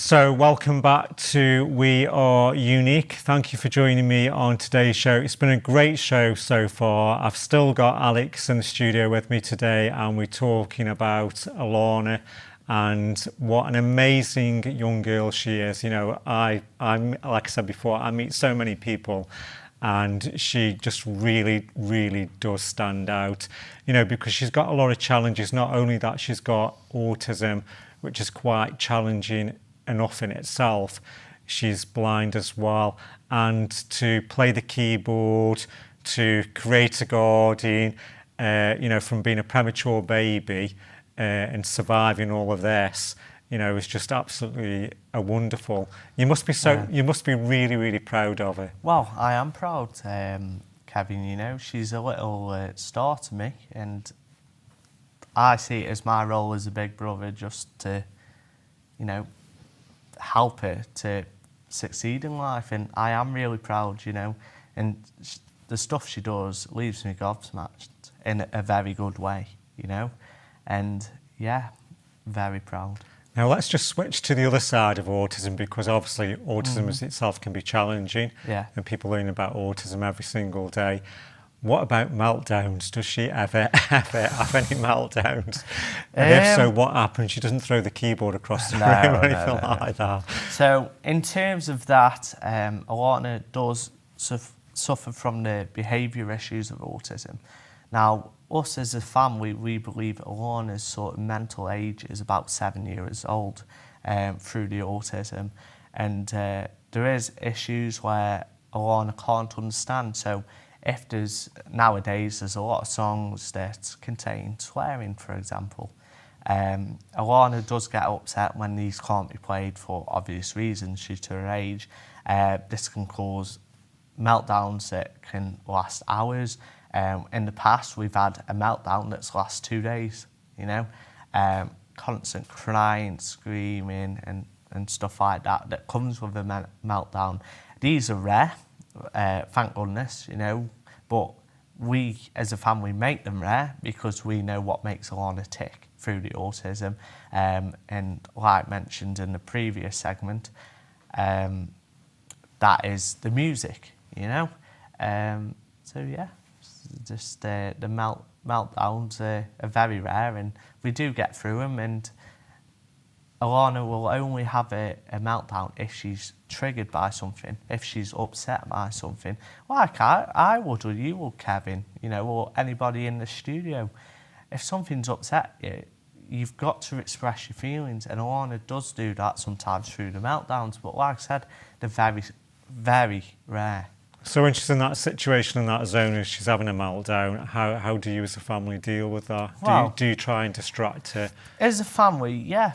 So welcome back to We Are Unique. Thank you for joining me on today's show. It's been a great show so far. I've still got Alex in the studio with me today, and we're talking about Alana and what an amazing young girl she is. You know, I'm like I said before, I meet so many people, and she just really does stand out, you know, because she's got a lot of challenges. Not only that, she's got autism, which is quite challenging enough in itself. She's blind as well, and to play the keyboard, to create a garden, you know, from being a premature baby and surviving all of this, you know, is just absolutely wonderful. You must be you must be really proud of her. Well, I am proud, Kevin. You know, she's a little star to me, and I see it as my role as a big brother, just to, you know, help her to succeed in life. And I am really proud, you know, and the stuff she does leaves me gobsmacked in a very good way, you know, and yeah, very proud. Now let's just switch to the other side of autism, because obviously autism itself can be challenging, and people learn about autism every single day. What about meltdowns? Does she ever have any meltdowns? And if so, what happens? She doesn't throw the keyboard across the room or anything like that. So in terms of that, Alana does suffer from the behaviour issues of autism. Now, us as a family, we believe Alana's sort of mental age is about 7 years old through the autism. And there is issues where Alana can't understand. So if nowadays there's a lot of songs that contain swearing, for example. Alana does get upset when these can't be played for obvious reasons due to her age. This can cause meltdowns that can last hours. In the past, we've had a meltdown that's last 2 days, you know. Constant crying, screaming and stuff like that comes with a meltdown. These are rare, thank goodness, you know, but we as a family make them rare because we know what makes Alana tick through the autism. And like mentioned in the previous segment, that is the music, you know. So yeah, just the meltdowns are very rare, and we do get through them. And Alana will only have a meltdown if she's triggered by something, if she's upset by something. Like I would, or you would, Kevin, you know, or anybody in the studio. If something's upset you, you've got to express your feelings, and Alana does do that sometimes through the meltdowns. But like I said, they're very rare. So when she's in that situation, in that zone, and she's having a meltdown, how do you as a family deal with that? Well, do you try and distract her? As a family, yeah.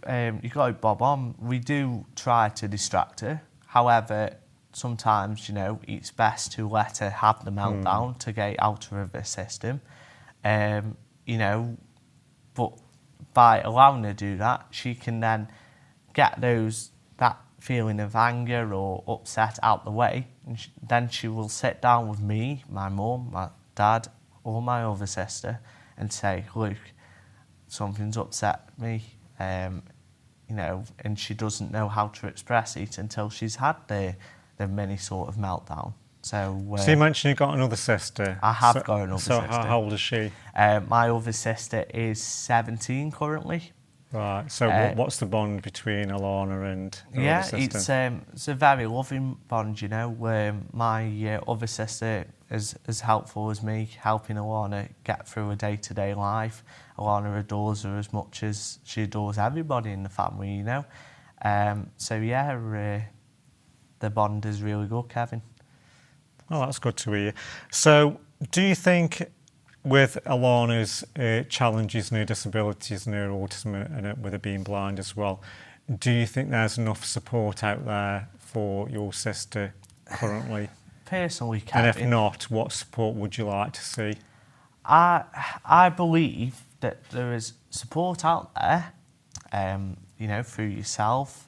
You got it, bob on. We do try to distract her. However, sometimes, you know, it's best to let her have the meltdown to get out of her system. You know, but by allowing her to do that, she can then get that feeling of anger or upset out the way, and then she will sit down with me, my mum, my dad, or my other sister, and say, "Look, something's upset me." You know, and she doesn't know how to express it until she's had the mini sort of meltdown. So you mentioned you've got another sister. I have got another sister. So how old is she? My other sister is 17 currently. Right. So what's the bond between Alana and her other sister? It's a very loving bond, you know. My other sister is as helpful as me, helping Alana get through her day-to-day life. Alana adores her as much as she adores everybody in the family, you know. So yeah, the bond is really good, Kevin. Well, that's good to hear. So do you think, with Alana's challenges and her disabilities and her autism and with her being blind as well, do you think there's enough support out there for your sister currently? Personally, Kevin. And if not, what support would you like to see? I believe that there is support out there, you know, through yourself,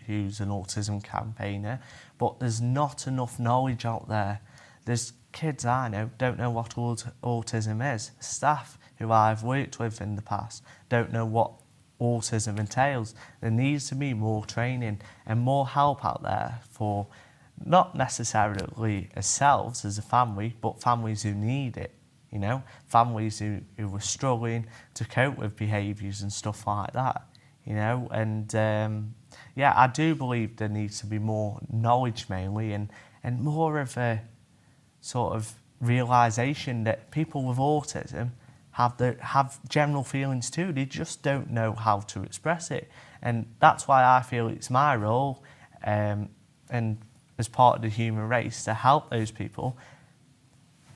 who's an autism campaigner, but there's not enough knowledge out there. There's kids I know don't know what autism is. Staff who I've worked with in the past don't know what autism entails. There needs to be more training and more help out there for not necessarily ourselves as a family, but families who need it, you know, families who are struggling to cope with behaviours and stuff like that, you know. And yeah, I do believe there needs to be more knowledge mainly, and more of a sort of realisation that people with autism have general feelings too. They just don't know how to express it. And that's why I feel it's my role, and as part of the human race, to help those people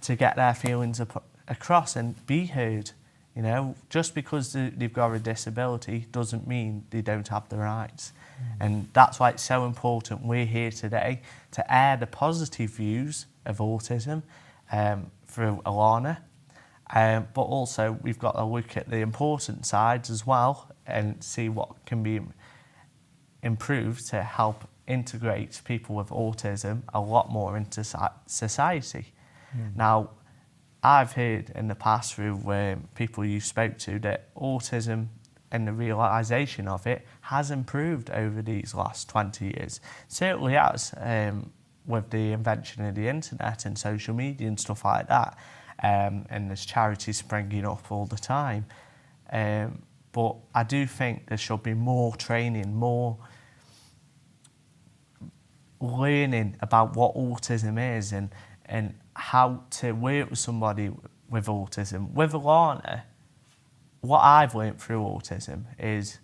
to get their feelings across and be heard. You know, just because they've got a disability doesn't mean they don't have the rights. And that's why it's so important we're here today to air the positive views of autism through Alana. But also we've got to look at the important sides as well and see what can be improved to help integrate people with autism a lot more into society. Now, I've heard in the past through people you spoke to that autism and the realisation of it has improved over these last 20 years. Certainly has, with the invention of the internet and social media and stuff like that. And there's charities springing up all the time. But I do think there should be more training, more learning about what autism is and how to work with somebody with autism. With Alana, what I've learnt through autism is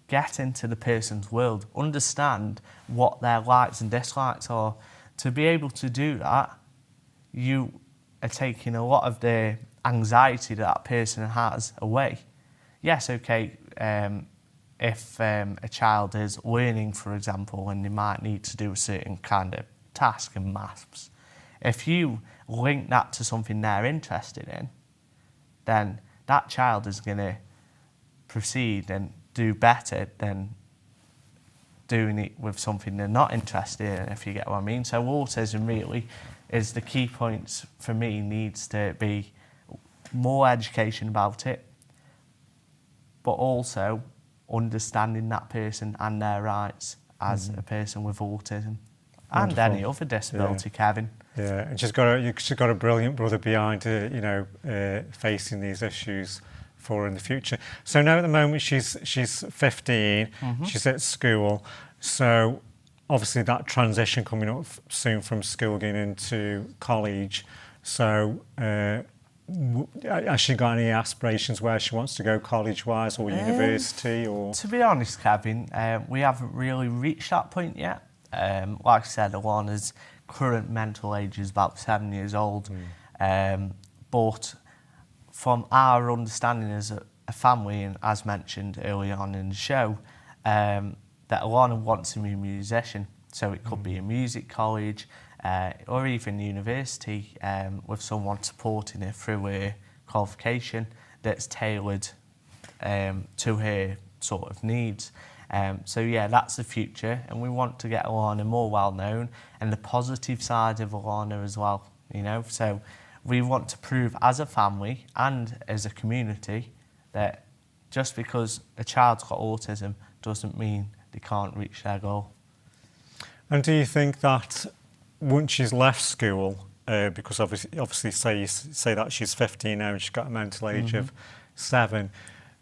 get into the person's world, understand what their likes and dislikes are. To be able to do that, you are taking a lot of the anxiety that person has away. Yes, okay, if a child is learning, for example, and they might need to do a certain kind of task in maths, if you link that to something they're interested in, then that child is going to proceed and do better than doing it with something they're not interested in, if you get what I mean. So autism really is the key points for me. Needs to be more education about it, but also understanding that person and their rights as a person with autism. Wonderful. And any other disability, Kevin. Yeah, and she's got a brilliant brother behind her, you know, facing these issues for her in the future. So now at the moment she's 15, she's at school. So obviously that transition coming up soon from school going into college. So has she got any aspirations where she wants to go college-wise or university? Or to be honest, Kevin, we haven't really reached that point yet. Like I said, Alana's current mental age is about 7 years old. But from our understanding as a family, and as mentioned early on in the show, that Alana wants to be a musician. So it could be a music college or even university, with someone supporting her through her qualification that's tailored to her sort of needs. So yeah, that's the future, and we want to get Alana more well known and the positive side of Alana as well, you know. So we want to prove as a family and as a community that just because a child's got autism doesn't mean they can't reach their goal. And do you think that once she's left school, because obviously say that she's 15 now and she's got a mental age of 7,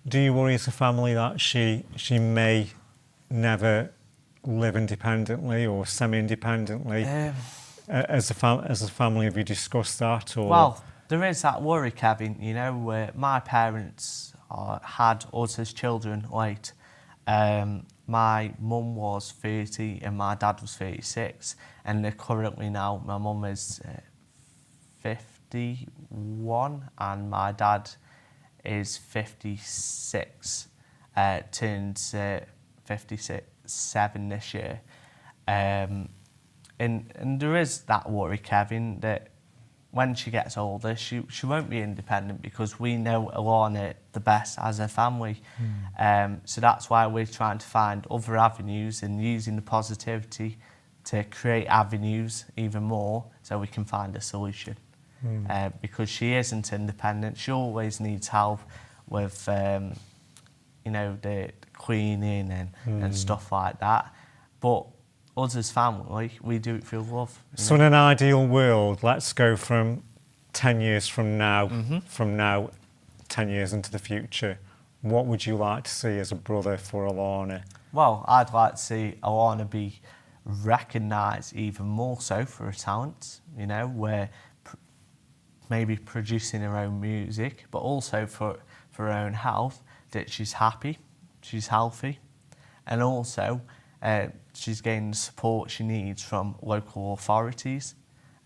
do you worry as a family that she may never live independently or semi-independently? As a family, have you discussed that? Or? Well, there is that worry, Kevin. You know, my parents had us as children late. My mum was 30 and my dad was 36, and they're currently now, my mum is 51 and my dad is 56, turns 57 this year. And there is that worry, Kevin, that when she gets older, she won't be independent, because we know Alana the best as a family. So that's why we're trying to find other avenues and using the positivity to create avenues even more so we can find a solution. Because she isn't independent, she always needs help with, you know, the cleaning and stuff like that. But us as family, we do it for love. So in an ideal world, let's go from 10 years from now, 10 years into the future. What would you like to see as a brother for Alana? Well, I'd like to see Alana be recognised even more so for her talents, you know, where maybe producing her own music, but also for her own health, that she's happy, she's healthy, and also she's getting the support she needs from local authorities.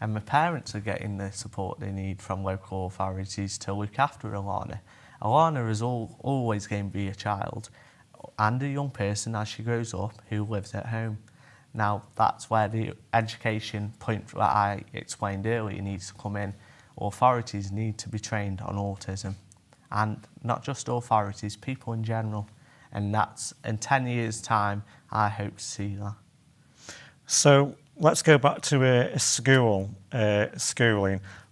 And my parents are getting the support they need from local authorities to look after Alana. Alana is always going to be a child and a young person as she grows up who lives at home. Now, that's where the education point that I explained earlier needs to come in. Authorities need to be trained on autism. And not just authorities, people in general. And that's, in 10 years' time, I hope to see that. So let's go back to schooling.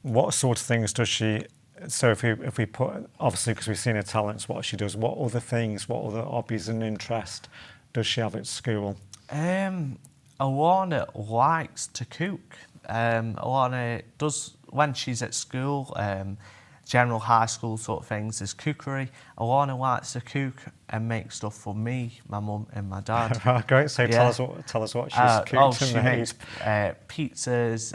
What sort of things does she... So if we put... Obviously, because we've seen her talents, what she does, what other things, what other hobbies and interests does she have at school? Alana likes to cook. Alana does, when she's at school, general high school sort of things, there's cookery. Alana likes to cook and make stuff for me, my mum and my dad. Great, so Yeah. tell us what she's cooked she and made. makes pizzas,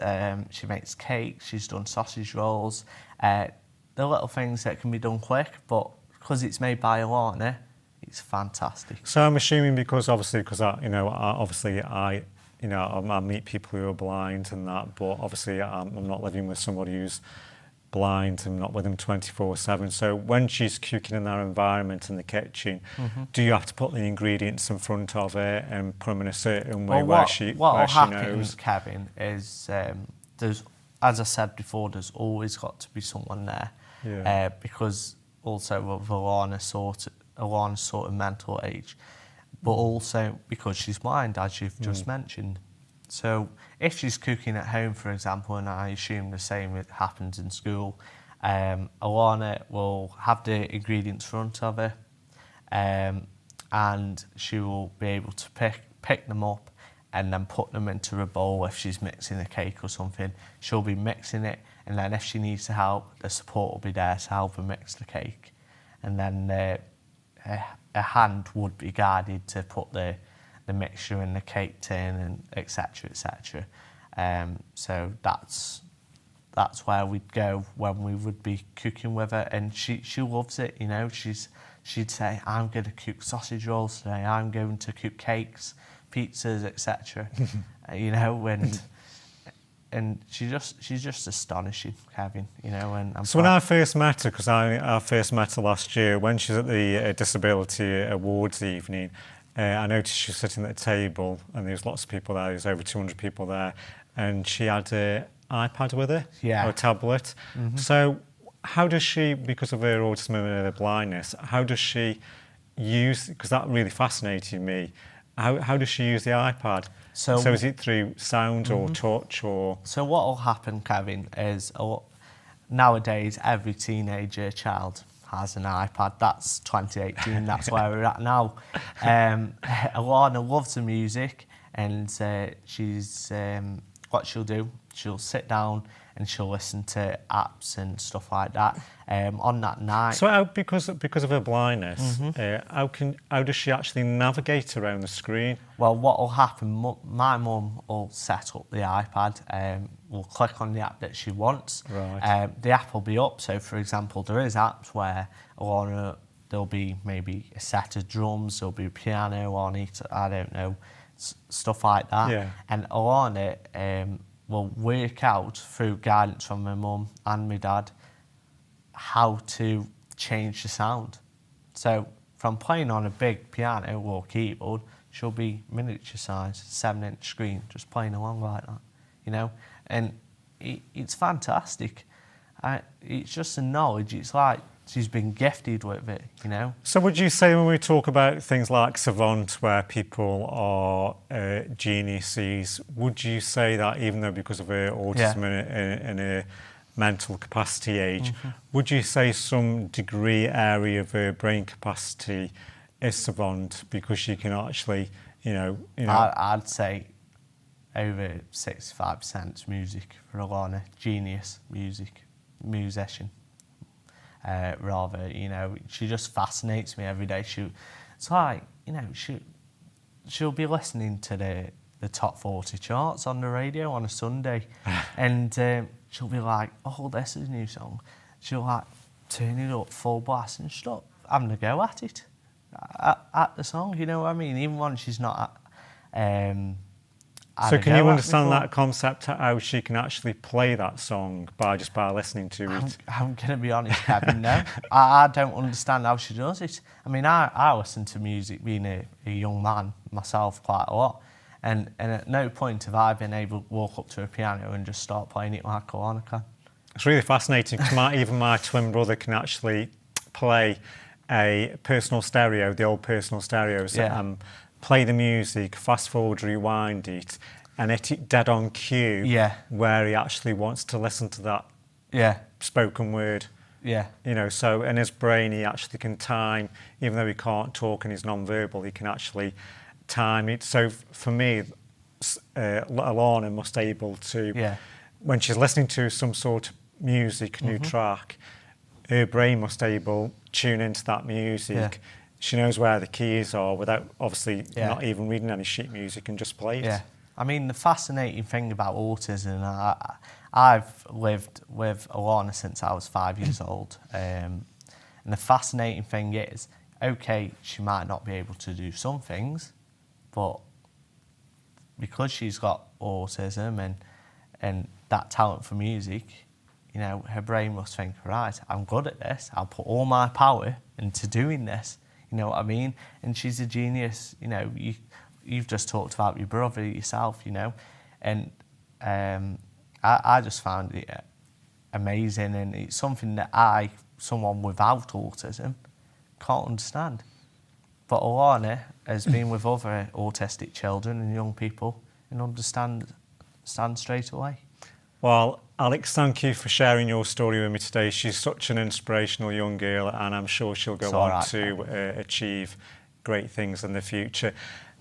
she makes cakes, she's done sausage rolls. The little things that can be done quick, but because it's made by Alana, it's fantastic. So I'm assuming because I meet people who are blind and that, but obviously I'm not living with somebody who's blind and not with them 24/7. So when she's cooking in that environment in the kitchen, do you have to put the ingredients in front of her and put them in a certain way What she happen, knows? Kevin, is there's, as I said before, there's always got to be someone there. Yeah. Because also of Alana's sort of mental age, but also because she's blind, as you've just mentioned. So if she's cooking at home, for example, and I assume the same happens in school, Alana will have the ingredients in front of her, and she will be able to pick them up and then put them into a bowl. If she's mixing a cake or something, she'll be mixing it, and then if she needs to help, the support will be there to help her mix the cake. And then a hand would be guided to put the mixture in the cake tin, and etc. etc. So that's where we'd go when we would be cooking with her, and she loves it. You know, she'd say, "I'm going to cook sausage rolls today. I'm going to cook cakes, pizzas, etc." You know, and she's just astonishing, Kevin. You know, and so when I first met her, because I first met her last year when she was at the Disability Awards evening, I noticed she was sitting at a table and there was lots of people there. There was over 200 people there, and she had an iPad with her, or a tablet. So how does she, because of her autism and her blindness, how does she use? Because that really fascinated me. How does she use the iPad? So is it through sound or touch or? So what will happen, Kevin, is nowadays every teenager child has an iPad. That's 2018. That's where we're at now. Alana loves the music, and she's what she'll do. She'll sit down and she'll listen to apps and stuff like that. On that night. So because of her blindness, how does she actually navigate around the screen? Well, what will happen? My mum will set up the iPad. We'll click on the app that she wants. Right. The app will be up. So, for example, there is apps where there'll be maybe a set of drums, there'll be a piano on it. I don't know, stuff like that. Yeah. And Alana will work out through guidance from my mum and my dad how to change the sound. So from playing on a big piano or keyboard, she'll be miniature size, 7-inch screen, just playing along like that, you know. And it's fantastic. It's just a knowledge. It's like she's been gifted with it, you know. So would you say when we talk about things like savant, where people are geniuses, would you say that even though because of her autism and her mental capacity age, would you say some degree area of her brain capacity is savant because she can actually, I'd say over 65% music for Alana. Genius musician. Rather, she just fascinates me every day. It's like, she'll be listening to the top 40 charts on the radio on a Sunday, and she'll be like, "Oh, this is a new song." She'll like turn it up full blast and stop having a go at it, at the song. You know what I mean? Even when she's not. So can you understand that concept, how she can actually play that song by listening to it? I'm going to be honest, Kevin, no. I don't understand how she does it. I mean, I listen to music being a young man myself quite a lot, and at no point have I been able to walk up to a piano and just start playing it like Alana can. It's really fascinating because even my twin brother can actually play a personal stereo, the old personal stereos, play the music, fast forward, rewind it, and hit it dead on cue where he actually wants to listen to that spoken word. Yeah. So in his brain he actually can time, even though he can't talk and he's non-verbal, he can actually time it. So for me, Alana must be able to, when she's listening to some sort of music, new track, her brain must be able to tune into that music. Yeah. She knows where the keys are without obviously not even reading any sheet music and just play it. Yeah. I mean, the fascinating thing about autism, I've lived with Alana since I was 5 years old. And the fascinating thing is, okay, she might not be able to do some things, but because she's got autism and that talent for music, her brain must think, right, I'm good at this. I'll put all my power into doing this. You know what I mean? And she's a genius. You've just talked about your brother yourself, and I just found it amazing, and it's something that someone without autism, can't understand. But Alana has been with other autistic children and young people and understands straight away. Well, Alex, thank you for sharing your story with me today. She's such an inspirational young girl, and I'm sure she'll go on to achieve great things in the future.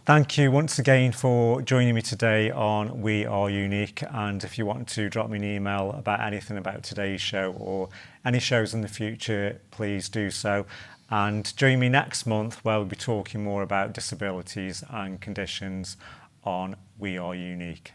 Thank you once again for joining me today on We Are Unique. And if you want to drop me an email about anything about today's show or any shows in the future, please do so. And join me next month where we'll be talking more about disabilities and conditions on We Are Unique.